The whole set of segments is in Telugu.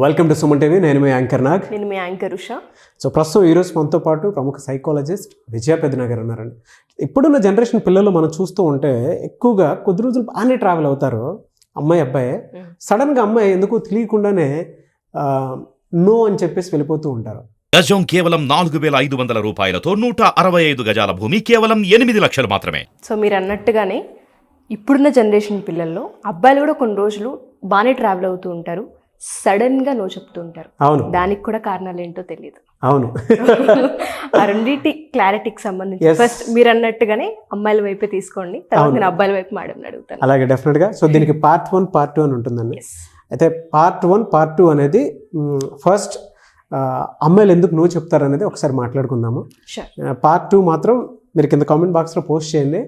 Welcome to Suman TV. నేను మీ యాంకర్ నాగ్. నేను మీ యాంకర్ ఉషా. సో ప్రస్తుతం ఈరోజు మనతో పాటు ప్రముఖ సైకాలజిస్ట్ విజయ పెద్దనగర్ ఉన్నారండి. ఇప్పుడున్న జనరేషన్ పిల్లలు మనం చూస్తూ ఉంటే ఎక్కువగా కొద్ది రోజులు బాగానే ట్రావెల్ అవుతారు, అమ్మాయి అబ్బాయి. సడన్గా అమ్మాయి ఎందుకు తెలియకుండానే నో అని చెప్పేసి వెళ్ళిపోతూ ఉంటారు. గజం కేవలం 4,500 రూపాయలతో 165 గజాల భూమి కేవలం 8 లక్షలు మాత్రమే. సో మీరు అన్నట్టుగానే ఇప్పుడున్న జనరేషన్ పిల్లల్లో అబ్బాయిలు కూడా కొన్ని రోజులు బాగానే ట్రావెల్ అవుతూ ఉంటారు, సడన్గా నో చెప్తూ ఉంటారు. అవును, దానికి కూడా కారణాలు ఏంటో తెలియదు. అవును. ఆ రెండింటి క్లారిటీకి సంబంధించి ఫస్ట్ మీరు అన్నట్టుగానే అమ్మాయిల వైపే తీసుకోండి, తర్వాత నేను అబ్బాయిల వైపు మేడం అడుగుతాను. అలాగే డెఫినెట్గా. సో దీనికి పార్ట్ 1 పార్ట్ 2 అని ఉంటుందండి. అయితే పార్ట్ 1 పార్ట్ 2 అనేది ఫస్ట్ అమ్మాయిలు ఎందుకు నువ్వు చెప్తారు అనేది ఒకసారి మాట్లాడుకుందాము. పార్ట్ 2 మాత్రం మీరు కింద కామెంట్ బాక్స్లో పోస్ట్ చేయండి.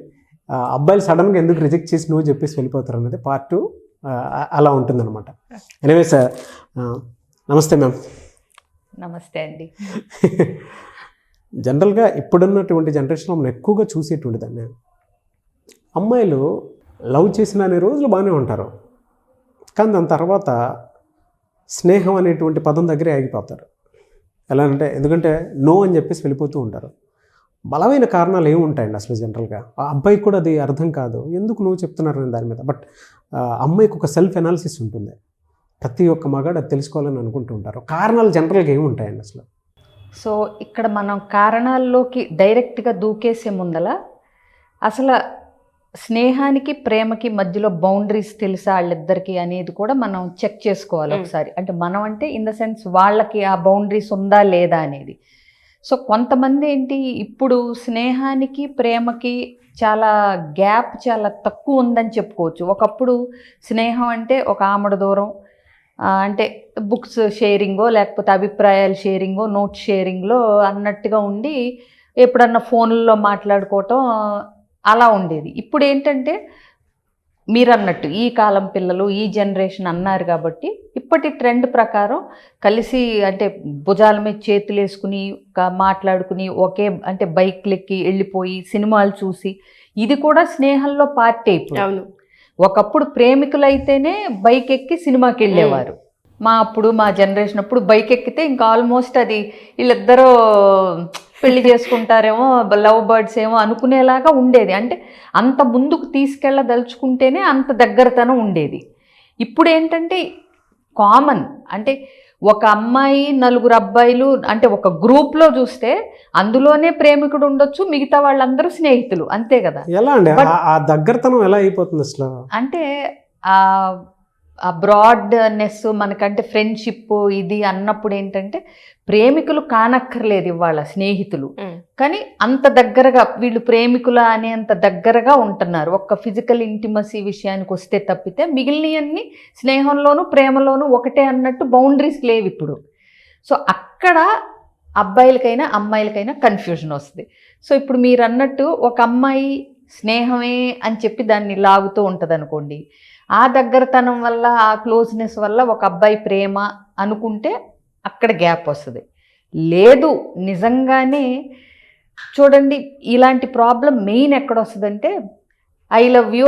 అబ్బాయిలు సడన్గా ఎందుకు రిజెక్ట్ చేసి నువ్వు చెప్పేసి వెళ్ళిపోతారు అనేది పార్ట్ 2 అలా ఉంటుందన్నమాట. ఎనివే సార్, నమస్తే మ్యామ్. నమస్తే అండి. జనరల్గా ఇప్పుడున్నటువంటి జనరేషన్లో మనం ఎక్కువగా చూసేటువంటి దాన్ని, అమ్మాయిలు లవ్ చేసిన అనే రోజులు బాగానే ఉంటారు, కానీ దాని తర్వాత స్నేహం అనేటువంటి పదం దగ్గరే ఆగిపోతారు. ఎలా అంటే, ఎందుకంటే నో అని చెప్పేసి వెళ్ళిపోతూ ఉంటారు. బలమైన కారణాలు ఏముంటాయండి అసలు జనరల్గా? ఆ అబ్బాయికి కూడా అది అర్థం కాదు ఎందుకు నువ్వు చెప్తున్నారు అని దాని మీద. బట్ అమ్మాయికి ఒక సెల్ఫ్ ఎనాలిసిస్ ఉంటుంది, ప్రతి ఒక్క మగాడు అది తెలుసుకోవాలని అనుకుంటూ ఉంటారు. కారణాలు జనరల్గా ఏముంటాయండి అసలు? సో ఇక్కడ మనం కారణాల్లోకి డైరెక్ట్గా దూకేసే ముందల అసలు స్నేహానికి ప్రేమకి మధ్యలో బౌండరీస్ తెలుసా వాళ్ళిద్దరికి అనేది కూడా మనం చెక్ చేసుకోవాలి ఒకసారి. అంటే మనం అంటే ఇన్ ద సెన్స్ వాళ్ళకి ఆ బౌండరీస్ ఉందా లేదా అనేది. సో కొంతమంది ఏంటి, ఇప్పుడు స్నేహానికి ప్రేమకి చాలా గ్యాప్ చాలా తక్కువ ఉందని చెప్పుకోవచ్చు. ఒకప్పుడు స్నేహం అంటే ఒక ఆమడ దూరం, అంటే బుక్స్ షేరింగో లేకపోతే అభిప్రాయాల షేరింగో నోట్ షేరింగ్లో అన్నట్టుగా ఉండి ఎప్పుడన్నా ఫోన్లలో మాట్లాడుకోవటం అలా ఉండేది. ఇప్పుడు ఏంటంటే మీరు అన్నట్టు ఈ కాలం పిల్లలు ఈ జనరేషన్ అన్నారు కాబట్టి ఇప్పటి ట్రెండ్ ప్రకారం కలిసి అంటే భుజాల మీద చేతులు వేసుకుని మాట్లాడుకుని ఒకే అంటే బైక్లెక్కి వెళ్ళిపోయి సినిమాలు చూసి ఇది కూడా స్నేహంలో పార్ట్ అయిపోయింది. అవును, ఒకప్పుడు ప్రేమికులైతేనే బైక్ ఎక్కి సినిమాకి వెళ్ళేవారు. మా జనరేషన్ అప్పుడు బైక్ ఎక్కితే ఇంకా ఆల్మోస్ట్ అది వీళ్ళిద్దరూ పెళ్లి చేసుకుంటారేమో, లవ్ బర్డ్స్ ఏమో అనుకునేలాగా ఉండేది. అంటే అంత ముందుకు తీసుకెళ్ళదలుచుకుంటేనే అంత దగ్గరతనం ఉండేది. ఇప్పుడు ఏంటంటే కామన్, అంటే ఒక అమ్మాయి 4 అబ్బాయిలు అంటే ఒక గ్రూప్లో చూస్తే అందులోనే ప్రేమికుడు ఉండొచ్చు, మిగతా వాళ్ళందరూ స్నేహితులు, అంతే కదా. ఎలా అండి ఆ దగ్గరతనం ఎలా అయిపోతుంది అసలు? అంటే ఆ బ్రాడ్నెస్ మనకంటే ఫ్రెండ్షిప్ ఇది అన్నప్పుడు ఏంటంటే ప్రేమికులు కానక్కర్లేదు ఇవాళ స్నేహితులు, కానీ అంత దగ్గరగా వీళ్ళు ప్రేమికుల అనేంత దగ్గరగా ఉంటున్నారు. ఒక్క ఫిజికల్ ఇంటిమసీ విషయానికి వస్తే తప్పితే మిగిలినవన్నీ స్నేహంలోనూ ప్రేమలోనూ ఒకటే అన్నట్టు బౌండరీస్ లేవు ఇప్పుడు. సో అక్కడ అబ్బాయిలకైనా అమ్మాయిలకైనా కన్ఫ్యూజన్ వస్తుంది. సో ఇప్పుడు మీరు అన్నట్టు ఒక అమ్మాయి స్నేహమే అని చెప్పి దాన్ని లాగుతూ ఉంటుంది అనుకోండి, ఆ దగ్గరతనం వల్ల ఆ క్లోజ్నెస్ వల్ల ఒక అబ్బాయి ప్రేమ అనుకుంటే అక్కడ గ్యాప్ వస్తుంది. లేదు నిజంగానే చూడండి, ఇలాంటి ప్రాబ్లం మెయిన్ ఎక్కడ వస్తుందంటే ఐ లవ్ యూ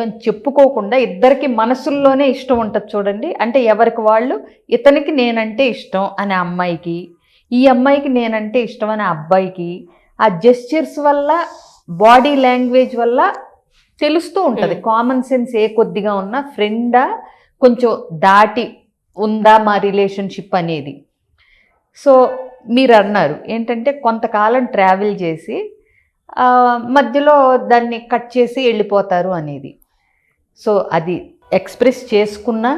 అని చెప్పుకోకుండా ఇద్దరికి మనసుల్లోనే ఇష్టం ఉంటుంది చూడండి. అంటే ఎవరికి వాళ్ళు, ఇతనికి నేనంటే ఇష్టం అనే అమ్మాయికి, ఈ అమ్మాయికి నేనంటే ఇష్టం అనే అబ్బాయికి ఆ జెస్చర్స్ వల్ల బాడీ లాంగ్వేజ్ వల్ల తెలుస్తూ ఉంటుంది. కామన్ సెన్స్ ఏ కొద్దిగా ఉన్నా ఫ్రెండా కొంచెం దాటి ఉందా మా రిలేషన్షిప్ అనేది. సో మీరు అన్నారు ఏంటంటే కొంతకాలం ట్రావెల్ చేసి మధ్యలో దాన్ని కట్ చేసి వెళ్ళిపోతారు అనేది. సో అది ఎక్స్ప్రెస్ చేసుకున్నా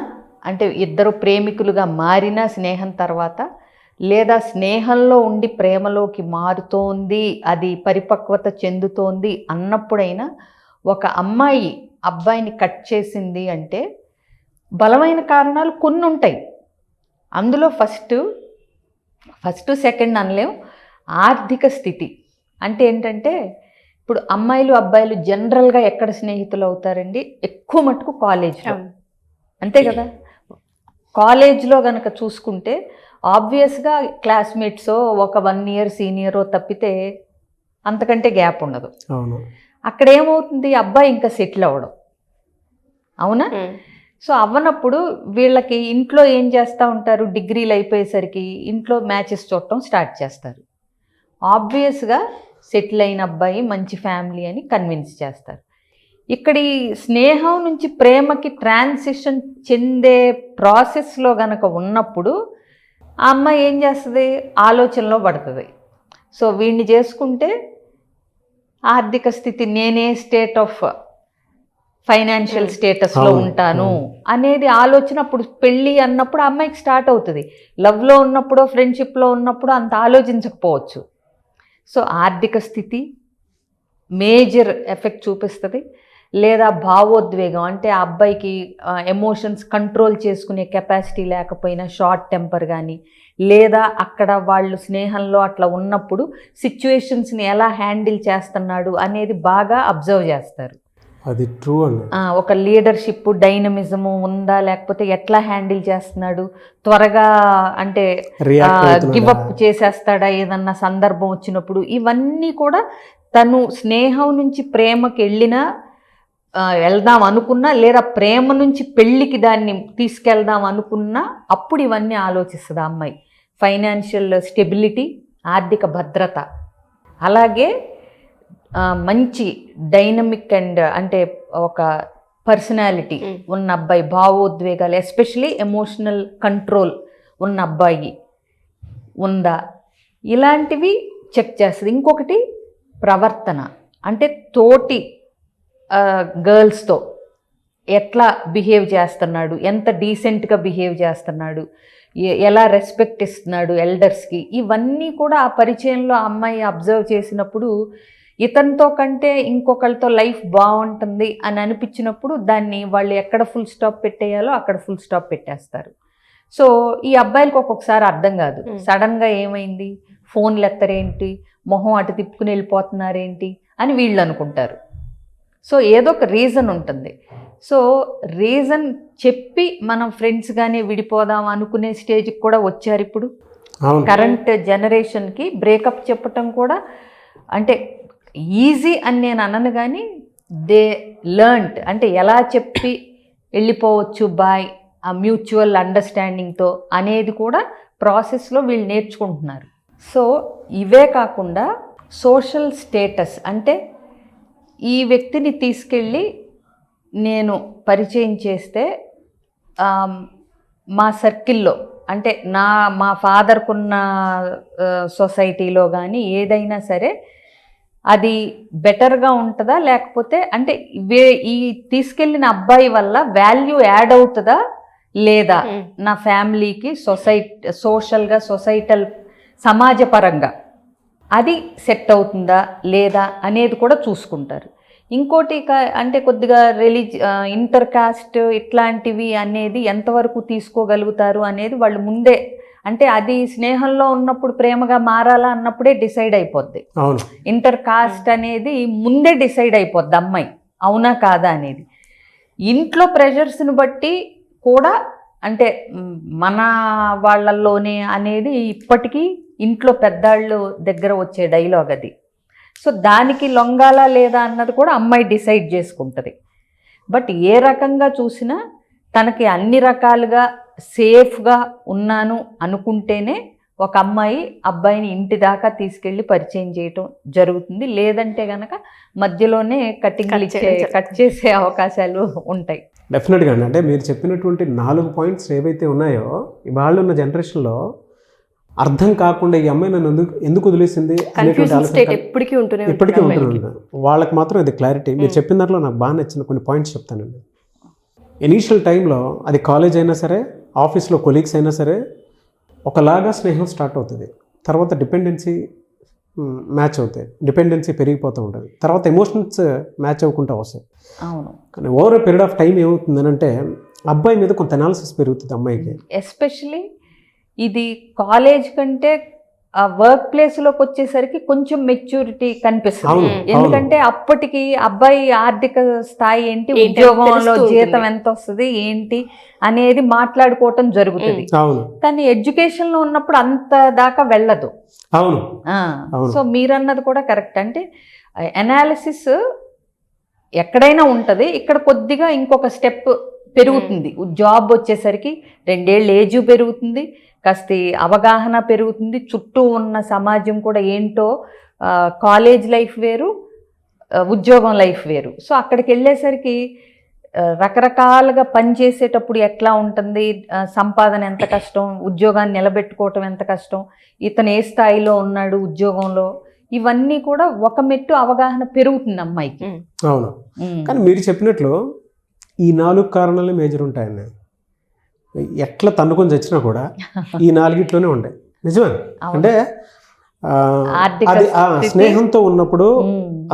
అంటే ఇద్దరు ప్రేమికులుగా మారిన స్నేహం తర్వాత, లేదా స్నేహంలో ఉండి ప్రేమలోకి మారుతోంది, అది పరిపక్వత చెందుతోంది అన్నప్పుడైనా ఒక అమ్మాయి అబ్బాయిని కట్ చేసింది అంటే బలమైన కారణాలు కొన్ని ఉంటాయి. అందులో ఫస్ట్ సెకండ్ అనలేం, ఆర్థిక స్థితి. అంటే ఏంటంటే ఇప్పుడు అమ్మాయిలు అబ్బాయిలు జనరల్గా ఎక్కడ స్నేహితులు అవుతారండి? ఎక్కువ మటుకు కాలేజ్లో, అంతే కదా. కాలేజ్లో కనుక చూసుకుంటే ఆబ్వియస్గా క్లాస్మేట్సో ఒక 1 ఇయర్ సీనియరో తప్పితే అంతకంటే గ్యాప్ ఉండదు. అవును, అక్కడ ఏమవుతుంది, అబ్బాయి ఇంకా సెటిల్ అవ్వడం, అవునా? సో అవ్వనప్పుడు వీళ్ళకి ఇంట్లో ఏం చేస్తూ ఉంటారు, డిగ్రీలు అయిపోయేసరికి ఇంట్లో మ్యాచెస్ చూడటం స్టార్ట్ చేస్తారు. ఆబ్వియస్గా సెటిల్ అయిన అబ్బాయి, మంచి ఫ్యామిలీ అని కన్విన్స్ చేస్తారు. ఇక్కడ ఈ స్నేహం నుంచి ప్రేమకి ట్రాన్సిషన్ చెందే ప్రాసెస్లో గనక ఉన్నప్పుడు ఆ అమ్మాయి ఏం చేస్తుంది, ఆలోచనలో పడుతుంది. సో వీడిని చేసుకుంటే ఆర్థిక స్థితి, నేనే స్టేట్ ఆఫ్ ఫైనాన్షియల్ స్టేటస్లో ఉంటాను అనేది ఆలోచన అప్పుడు పెళ్ళి అన్నప్పుడు అమ్మాయికి స్టార్ట్ అవుతుంది. లవ్లో ఉన్నప్పుడు, ఫ్రెండ్షిప్లో ఉన్నప్పుడు అంత ఆలోచించకపోవచ్చు. సో ఆర్థిక స్థితి మేజర్ ఎఫెక్ట్ చూపిస్తుంది. లేదా భావోద్వేగం, అంటే ఆ అబ్బాయికి ఎమోషన్స్ కంట్రోల్ చేసుకునే కెపాసిటీ లేకపోయినా షార్ట్ టెంపర్ కానీ, లేదా అక్కడ వాళ్ళు స్నేహంలో అట్లా ఉన్నప్పుడు సిచ్యువేషన్స్ని ఎలా హ్యాండిల్ చేస్తున్నాడు అనేది బాగా అబ్జర్వ్ చేస్తారు. అది ట్రూ అండి. ఒక లీడర్షిప్, డైనమిజము ఉందా, లేకపోతే ఎట్లా హ్యాండిల్ చేస్తున్నాడు, త్వరగా అంటే గివప్ చేసేస్తాడా ఏదన్నా సందర్భం వచ్చినప్పుడు, ఇవన్నీ కూడా తను స్నేహం నుంచి ప్రేమకి వెళ్దాం అనుకున్నా, లేదా ప్రేమ నుంచి పెళ్ళికి దాన్ని తీసుకెళ్దాం అనుకున్నా అప్పుడు ఇవన్నీ ఆలోచిస్తుంది ఆ అమ్మాయి. ఫైనాన్షియల్ స్టెబిలిటీ, ఆర్థిక భద్రత, అలాగే మంచి డైనమిక్ అండ్ అంటే ఒక పర్సనాలిటీ ఉన్న అబ్బాయి, భావోద్వేగాలు ఎస్పెషలీ ఎమోషనల్ కంట్రోల్ ఉన్న అబ్బాయి ఉందా, ఇలాంటివి చెక్ చేస్తుంది. ఇంకొకటి ప్రవర్తన, అంటే తోటి గర్ల్స్తో ఎట్లా బిహేవ్ చేస్తున్నాడు, ఎంత డీసెంట్గా బిహేవ్ చేస్తున్నాడు, ఎలా రెస్పెక్ట్ ఇస్తున్నాడు ఎల్డర్స్కి, ఇవన్నీ కూడా ఆ పరిచయంలో ఆ అమ్మాయి అబ్జర్వ్ చేసినప్పుడు ఇతనితో కంటే ఇంకొకరితో లైఫ్ బాగుంటుంది అని అనిపించినప్పుడు దాన్ని వాళ్ళు ఎక్కడ ఫుల్ స్టాప్ పెట్టేయాలో అక్కడ ఫుల్ స్టాప్ పెట్టేస్తారు. సో ఈ అబ్బాయిలకు ఒక్కొక్కసారి అర్థం కాదు, సడన్గా ఏమైంది, ఫోన్లు ఎత్తరేంటి, మొహం అటు తిప్పుకుని వెళ్ళిపోతున్నారేంటి అని వీళ్ళు అనుకుంటారు. సో ఏదో ఒక రీజన్ ఉంటుంది. సో రీజన్ చెప్పి మనం ఫ్రెండ్స్గానే విడిపోదాం అనుకునే స్టేజ్కి కూడా వచ్చారు ఇప్పుడు. కరెంట్ జనరేషన్కి బ్రేకప్ చెప్పటం కూడా అంటే ఈజీ అని నేను అనను, కానీ దే లెర్న్డ్, అంటే ఎలా చెప్పి వెళ్ళిపోవచ్చు బాయ్, ఆ మ్యూచువల్ అండర్స్టాండింగ్తో అనేది కూడా ప్రాసెస్లో వీళ్ళు నేర్చుకుంటున్నారు. సో ఇవే కాకుండా సోషల్ స్టేటస్, అంటే ఈ వ్యక్తిని తీసుకెళ్ళి నేను పరిచయం చేస్తే మా సర్కిల్లో, అంటే మా ఫాదర్కున్న సొసైటీలో కానీ ఏదైనా సరే అది బెటర్గా ఉంటుందా, లేకపోతే అంటే ఈ తీసుకెళ్ళిన అబ్బాయి వల్ల వాల్యూ యాడ్ అవుతుందా లేదా, నా ఫ్యామిలీకి సోషల్గా సొసైటల్ సమాజపరంగా అది సెట్ అవుతుందా లేదా అనేది కూడా చూసుకుంటారు. ఇంకోటి అంటే కొద్దిగా ఇంటర్ కాస్ట్ ఇట్లాంటివి అనేది ఎంతవరకు తీసుకోగలుగుతారు అనేది వాళ్ళు ముందే, అంటే అది స్నేహంలో ఉన్నప్పుడు ప్రేమగా మారాలా అన్నప్పుడే డిసైడ్ అయిపోద్ది. ఇంటర్ కాస్ట్ అనేది ముందే డిసైడ్ అయిపోద్ది అమ్మాయి, అవునా కాదా అనేది. ఇంట్లో ప్రెషర్స్ని బట్టి కూడా, అంటే మన వాళ్ళల్లోనే అనేది ఇప్పటికీ ఇంట్లో పెద్దాళ్ళు దగ్గర వచ్చే డైలాగ్ అది. సో దానికి లొంగాలా లేదా అన్నది కూడా అమ్మాయి డిసైడ్ చేసుకుంటుంది. బట్ ఏ రకంగా చూసినా తనకి అన్ని రకాలుగా సేఫ్గా ఉన్నాను అనుకుంటేనే ఒక అమ్మాయి అబ్బాయిని ఇంటి దాకా తీసుకెళ్ళి పరిచయం చేయటం జరుగుతుంది. లేదంటే కనుక మధ్యలోనే కట్ చేసే అవకాశాలు ఉంటాయి. డెఫినెట్గా అండి. అంటే మీరు చెప్పినటువంటి 4 పాయింట్స్ ఏవైతే ఉన్నాయో ఇవాళ ఉన్న జనరేషన్లో అర్థం కాకుండా ఈ అమ్మాయి నన్ను ఎందుకు వదిలేసింది ఎప్పటికీ ఉంటుంది. వాళ్ళకి మాత్రం ఇది క్లారిటీ. మీరు చెప్పిన దాంట్లో నాకు బాగా నచ్చిన కొన్ని పాయింట్స్ చెప్తానండి. ఇనీషియల్ టైంలో అది కాలేజ్ అయినా సరే, ఆఫీస్లో కొలీగ్స్ అయినా సరే, ఒకలాగా స్నేహం స్టార్ట్ అవుతుంది. తర్వాత డిపెండెన్సీ మ్యాచ్ అవుతాయి, డిపెండెన్సీ పెరిగిపోతూ ఉంటుంది. తర్వాత ఎమోషన్స్ మ్యాచ్ అవ్వకుండా వస్తాయి. అవును. కానీ over a period of time ఏమవుతుందని అంటే అబ్బాయి మీద కొంత అనాలిసిస్ పెరుగుతుంది అమ్మాయికి. ఎస్పెషలీ ఇది కాలేజ్ కంటే వర్క్ ప్లేస్లోకి వచ్చేసరికి కొంచెం మెచ్యూరిటీ కనిపిస్తుంది. ఎందుకంటే అప్పటికి అబ్బాయి ఆర్థిక స్థాయి ఏంటి, ఉద్యోగంలో జీతం ఎంత వస్తుంది ఏంటి అనేది మాట్లాడుకోవటం జరుగుతుంది. కానీ ఎడ్యుకేషన్లో ఉన్నప్పుడు అంత దాకా వెళ్ళదు. సో మీరన్నది కూడా కరెక్ట్. అంటే అనాలిసిస్ ఎక్కడైనా ఉంటుంది, ఇక్కడ కొద్దిగా ఇంకొక స్టెప్ పెరుగుతుంది. జాబ్ వచ్చేసరికి 2 ఏళ్ళు ఏజ్ పెరుగుతుంది, కాస్త అవగాహన పెరుగుతుంది, చుట్టూ ఉన్న సమాజం కూడా ఏంటో, కాలేజ్ లైఫ్ వేరు, ఉద్యోగం లైఫ్ వేరు. సో అక్కడికి వెళ్ళేసరికి రకరకాలుగా పనిచేసేటప్పుడు ఎట్లా ఉంటుంది, సంపాదన ఎంత కష్టం, ఉద్యోగాన్ని నిలబెట్టుకోవటం ఎంత కష్టం, ఇతను ఏ స్థాయిలో ఉన్నాడు ఉద్యోగంలో, ఇవన్నీ కూడా ఒక మెట్టు అవగాహన పెరుగుతుంది అమ్మాయికి. అవును. కానీ మీరు చెప్పినట్లు ఈ 4 కారణాలు మేజర్ ఉంటాయండి. ఎట్లా తన్నుకొని చచ్చినా కూడా ఈ 4 ఉంటాయి. నిజమే. అంటే అది స్నేహంతో ఉన్నప్పుడు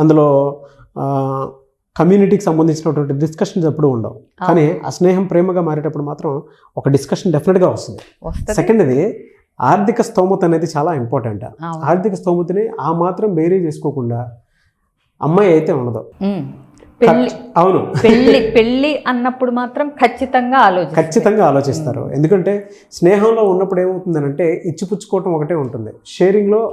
అందులో కమ్యూనిటీకి సంబంధించినటువంటి డిస్కషన్స్ ఎప్పుడు ఉండవు. కానీ ఆ స్నేహం ప్రేమగా మారేటప్పుడు మాత్రం ఒక డిస్కషన్ డెఫినెట్గా వస్తుంది. సెకండ్, ఇది ఆర్థిక స్తోమత అనేది చాలా ఇంపార్టెంట్. ఆర్థిక స్తోమతని ఆ మాత్రం బేరీ చేసుకోకుండా అమ్మాయి అయితే ఉండదు. అవును, పెళ్ళి అన్నప్పుడు మాత్రం ఖచ్చితంగా ఆలోచిస్తారు. ఎందుకంటే స్నేహంలో ఉన్నప్పుడు ఏమవుతుందనంటే ఇచ్చిపుచ్చుకోవటం ఒకటే ఉంటుంది. షేరింగ్లో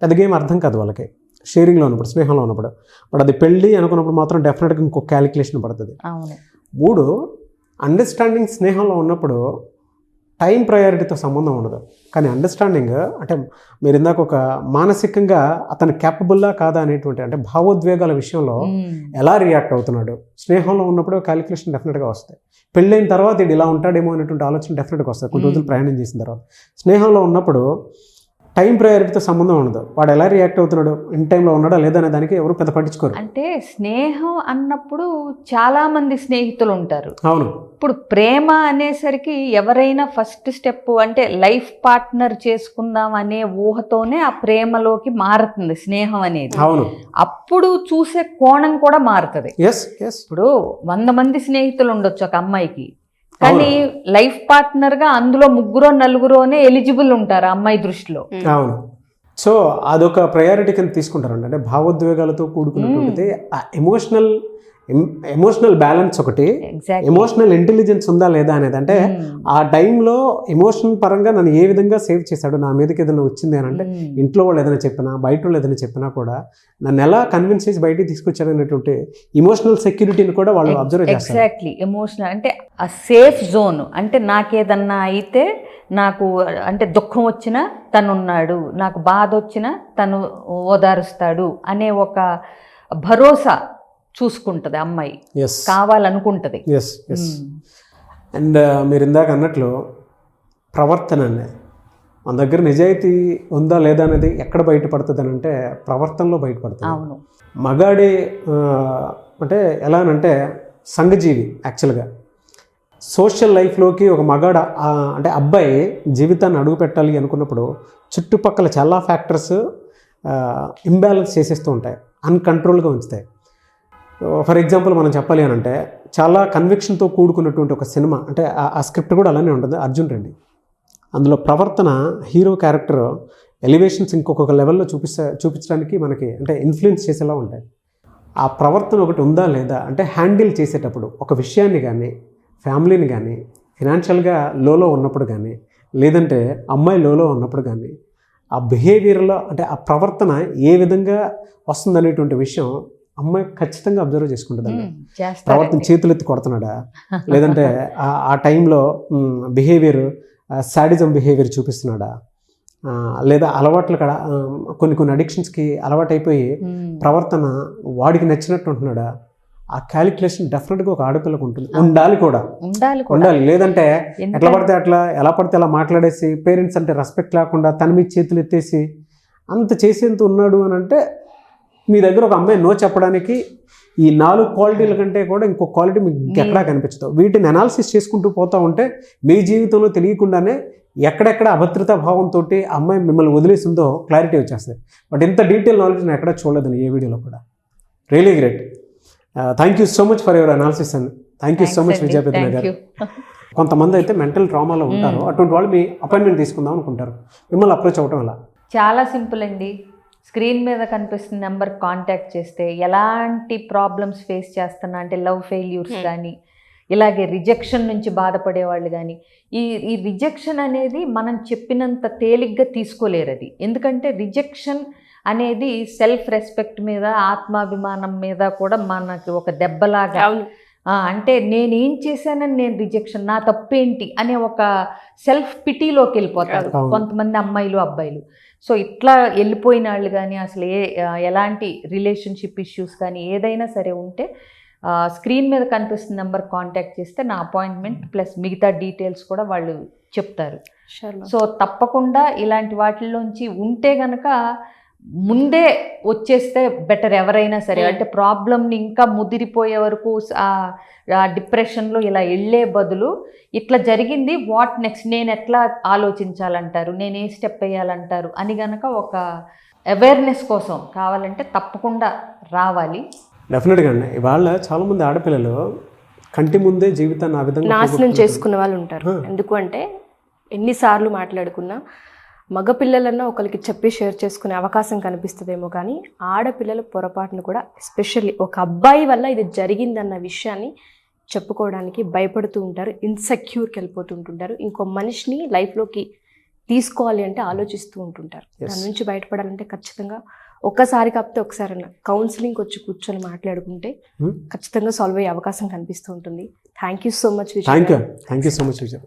పెద్దగా ఏం అర్థం కాదు వాళ్ళకి. షేరింగ్లో ఉన్నప్పుడు, స్నేహంలో ఉన్నప్పుడు. బట్ అది పెళ్ళి అనుకున్నప్పుడు మాత్రం డెఫినెట్గా ఇంకో క్యాలిక్యులేషన్ పడుతుంది. 3, అండర్స్టాండింగ్. స్నేహంలో ఉన్నప్పుడు టైం ప్రయారిటీతో సంబంధం ఉండదు. కానీ అండర్స్టాండింగ్ అంటే మీరు ఇందాక ఒక మానసికంగా అతను క్యాపబుల్లా కాదా అనేటువంటి, అంటే భావోద్వేగాల విషయంలో ఎలా రియాక్ట్ అవుతున్నాడు. స్నేహంలో ఉన్నప్పుడు క్యాలిక్యులేషన్ డెఫినెట్గా వస్తాయి. పెళ్ళైన తర్వాత ఇది ఇలా ఉంటాడేమో అనేటువంటి ఆలోచన డెఫినెట్గా వస్తుంది కొన్ని రోజులు ప్రయాణం చేసిన తర్వాత. స్నేహంలో ఉన్నప్పుడు టైం ప్రయారిటీతో సంబంధం ఉండదు. వాడు ఎలా రియాక్ట్ అవుతున్నాడు, ఇన్ టైంలో ఉన్నాడా లేదా అనే దానికి ఎవరు పెద్ద పట్టించుకోరు. అంటే స్నేహం అన్నప్పుడు చాలా మంది స్నేహితులు ఉంటారు. అవును. ఇప్పుడు ప్రేమ అనేసరికి ఎవరైనా ఫస్ట్ స్టెప్ అంటే లైఫ్ పార్ట్నర్ చేసుకుందాం అనే ఊహతోనే ఆ ప్రేమలోకి మారుతుంది స్నేహం అనేది. అవును. అప్పుడు చూసే కోణం కూడా మారుతుంది. ఇప్పుడు 100 మంది స్నేహితులు ఉండొచ్చు ఒక అమ్మాయికి, కానీ లైఫ్ పార్ట్నర్ గా అందులో 3-4 ఎలిజిబుల్ ఉంటారు అమ్మాయి దృష్టిలో. అవును. సో అదొక ప్రయారిటీ కింద తీసుకుంటారండి. అంటే భావోద్వేగాలతో కూడుకున్నటువంటిది ఎమోషనల్ బ్యాలెన్స్ ఒకటి, ఎమోషనల్ ఇంటెలిజెన్స్ ఉందా లేదా అనేది. అంటే ఆ టైంలో ఎమోషనల్ పరంగా నన్ను ఏ విధంగా సేవ్ చేశాడు, నా మీదకి ఏదైనా వచ్చింది అని అంటే ఇంట్లో వాళ్ళు ఏదైనా చెప్పినా, బయట వాళ్ళు ఏదైనా చెప్పినా కూడా నన్ను ఎలా కన్విన్స్ చేసి బయటికి తీసుకొచ్చాడు అనేటువంటి ఎమోషనల్ సెక్యూరిటీని కూడా వాళ్ళు అబ్జర్వ్ చేస్తారు. ఎగ్జాక్ట్లీ. ఎమోషనల్ అంటే ఆ సేఫ్ జోన్. అంటే నాకేదన్నా అయితే, నాకు అంటే దుఃఖం వచ్చినా తనున్నాడు, నాకు బాధ వచ్చినా తను ఓదారుస్తాడు అనే ఒక భరోసా చూసుకుంటుంది అమ్మాయి, కావాలనుకుంటుంది. అండ్ మీరు ఇందాక అన్నట్లు ప్రవర్తన అండి, మన దగ్గర నిజాయితీ ఉందా లేదా అనేది ఎక్కడ బయటపడుతుంది అని అంటే ప్రవర్తనలో బయటపడుతుంది. అవును. మగాడి అంటే ఎలా అనంటే సంఘజీవి. యాక్చువల్గా సోషల్ లైఫ్లోకి ఒక మగాడు అంటే అబ్బాయి జీవితాన్ని అడుగు పెట్టాలి అనుకున్నప్పుడు చుట్టుపక్కల చాలా ఫ్యాక్టర్స్ ఇంబ్యాలెన్స్ చేసేస్తూ ఉంటాయి, అన్కంట్రోల్గా ఉంచుతాయి. ఫర్ ఎగ్జాంపుల్ మనం చెప్పాలి అని అంటే చాలా కన్విక్షన్తో కూడుకున్నటువంటి ఒక సినిమా, అంటే ఆ స్క్రిప్ట్ కూడా అలానే ఉంటుంది, అర్జున్ రెడ్డి. అందులో ప్రవర్తన హీరో క్యారెక్టర్ ఎలివేషన్స్ ఇంకొక లెవెల్లో చూపించడానికి మనకి అంటే ఇన్ఫ్లుయెన్స్ చేసేలా ఉంటాయి. ఆ ప్రవర్తన ఒకటి ఉందా లేదా అంటే హ్యాండిల్ చేసేటప్పుడు ఒక విషయాన్ని కానీ, ఫ్యామిలీని కానీ, ఫినాన్షియల్గా లోలో ఉన్నప్పుడు కానీ, లేదంటే అమ్మాయి లోలో ఉన్నప్పుడు కానీ ఆ బిహేవియర్లో అంటే ఆ ప్రవర్తన ఏ విధంగా వస్తుందనేటువంటి విషయం అమ్మాయి ఖచ్చితంగా అబ్జర్వ్ చేసుకుంటుందండి. ప్రవర్తన చేతులెత్తి కొడుతున్నాడా, లేదంటే ఆ టైంలో బిహేవియర్ సాడిజం బిహేవియర్ చూపిస్తున్నాడా, లేదా అలవాట్లు కూడా కొన్ని అడిక్షన్స్కి అలవాటైపోయి ప్రవర్తన వాడికి నచ్చినట్టు ఉంటున్నాడా, ఆ క్యాలిక్యులేషన్ డెఫినెట్గా ఒక ఆడపిల్లకు ఉంటుంది. ఉండాలి. లేదంటే ఎట్లా పడితే అట్లా, ఎలా పడితే అలా మాట్లాడేసి పేరెంట్స్ అంటే రెస్పెక్ట్ లేకుండా తన మీద చేతులు ఎత్తేసి అంత చేసేంత ఉన్నాడు అని అంటే మీ దగ్గర ఒక అమ్మాయి నో చెప్పడానికి ఈ 4 క్వాలిటీల కంటే కూడా ఇంకో క్వాలిటీ మీకు ఎక్కడా కనిపించదు. వీటిని అనాలిసిస్ చేసుకుంటూ పోతూ ఉంటే మీ జీవితంలో తెలియకుండానే ఎక్కడెక్కడ అభద్రతా భావంతో అమ్మాయి మిమ్మల్ని వదిలేసిందో క్లారిటీ వచ్చేస్తుంది. బట్ ఇంత డీటెయిల్ నాలెడ్జ్ నేను ఎక్కడా చూడలేదని ఏ వీడియోలో కూడా. Really great. Thank you so much for your analysis and thank you so much విజయపేదన గారు. కొంతమంది అయితే మెంటల్ ట్రామాలో ఉంటారు, అటువంటి వాళ్ళు మీ అపాయింట్మెంట్ తీసుకుందాం అనుకుంటారు, మిమ్మల్ని అప్రోచ్ అవ్వటం ఎలా? చాలా సింపుల్ అండి. స్క్రీన్ మీద కనిపిస్తున్న నెంబర్ కాంటాక్ట్ చేస్తే ఎలాంటి ప్రాబ్లమ్స్ ఫేస్ చేస్తున్నా అంటే లవ్ ఫెయిల్యూర్స్ కానీ, ఇలాగే రిజెక్షన్ నుంచి బాధపడే వాళ్ళు కానీ, ఈ రిజెక్షన్ అనేది మనం చెప్పినంత తేలిగ్గా తీసుకోలేరు అది. ఎందుకంటే రిజెక్షన్ అనేది సెల్ఫ్ రెస్పెక్ట్ మీద, ఆత్మాభిమానం మీద కూడా మనకి ఒక దెబ్బలాగా అంటే నేనేం చేశానని నేను రిజెక్షన్, నా తప్పేంటి అనే ఒక సెల్ఫ్ పిటీలోకి వెళ్ళిపోతారు అవును. కొంతమంది అమ్మాయిలు అబ్బాయిలు. సో ఇట్లా వెళ్ళిపోయిన వాళ్ళు కానీ అసలు ఎలాంటి రిలేషన్షిప్ ఇష్యూస్ కానీ ఏదైనా సరే ఉంటే స్క్రీన్ మీద కనిపిస్తున్న నెంబర్ కాంటాక్ట్ చేస్తే నా అపాయింట్మెంట్ ప్లస్ మిగతా డీటెయిల్స్ కూడా వాళ్ళు చెప్తారు. సో తప్పకుండా ఇలాంటి వాటిల్లోంచి ఉంటే గనక ముందే వచ్చేస్తే బెటర్ ఎవరైనా సరే. అంటే ప్రాబ్లమ్ని ఇంకా ముదిరిపోయే వరకు డిప్రెషన్లో ఇలా వెళ్ళే బదులు ఇట్లా జరిగింది, వాట్ నెక్స్ట్, నేను ఎట్లా ఆలోచించాలంటారు, నేను ఏ స్టెప్ వేయాలంటారు అని గనక ఒక అవేర్నెస్ కోసం కావాలంటే తప్పకుండా రావాలి. డెఫినెట్గా అండి. ఇవాళ చాలామంది ఆడపిల్లలు కంటి ముందే జీవితాన్ని ఆ విధంగా నాశనం చేసుకున్న వాళ్ళు ఉంటారు. ఎందుకంటే ఎన్నిసార్లు మాట్లాడుకున్నా మగపిల్లలన్నా ఒకరికి చెప్పి షేర్ చేసుకునే అవకాశం కనిపిస్తుందేమో, కానీ ఆడపిల్లల పొరపాటును కూడా ఎస్పెషల్లీ ఒక అబ్బాయి వల్ల ఇది జరిగిందన్న విషయాన్ని చెప్పుకోవడానికి భయపడుతూ ఉంటారు, ఇన్సెక్యూర్కి వెళ్ళిపోతుంటుంటారు. ఇంకో మనిషిని లైఫ్లోకి తీసుకోవాలి అంటే ఆలోచిస్తూ ఉంటుంటారు. దాని నుంచి బయటపడాలంటే ఖచ్చితంగా ఒక్కసారి కాకపోతే ఒకసారి కౌన్సిలింగ్కి వచ్చి కూర్చొని మాట్లాడుకుంటే ఖచ్చితంగా సాల్వ్ అయ్యే అవకాశం కనిపిస్తూ ఉంటుంది. Thank you so much. Thank you so much Vijay.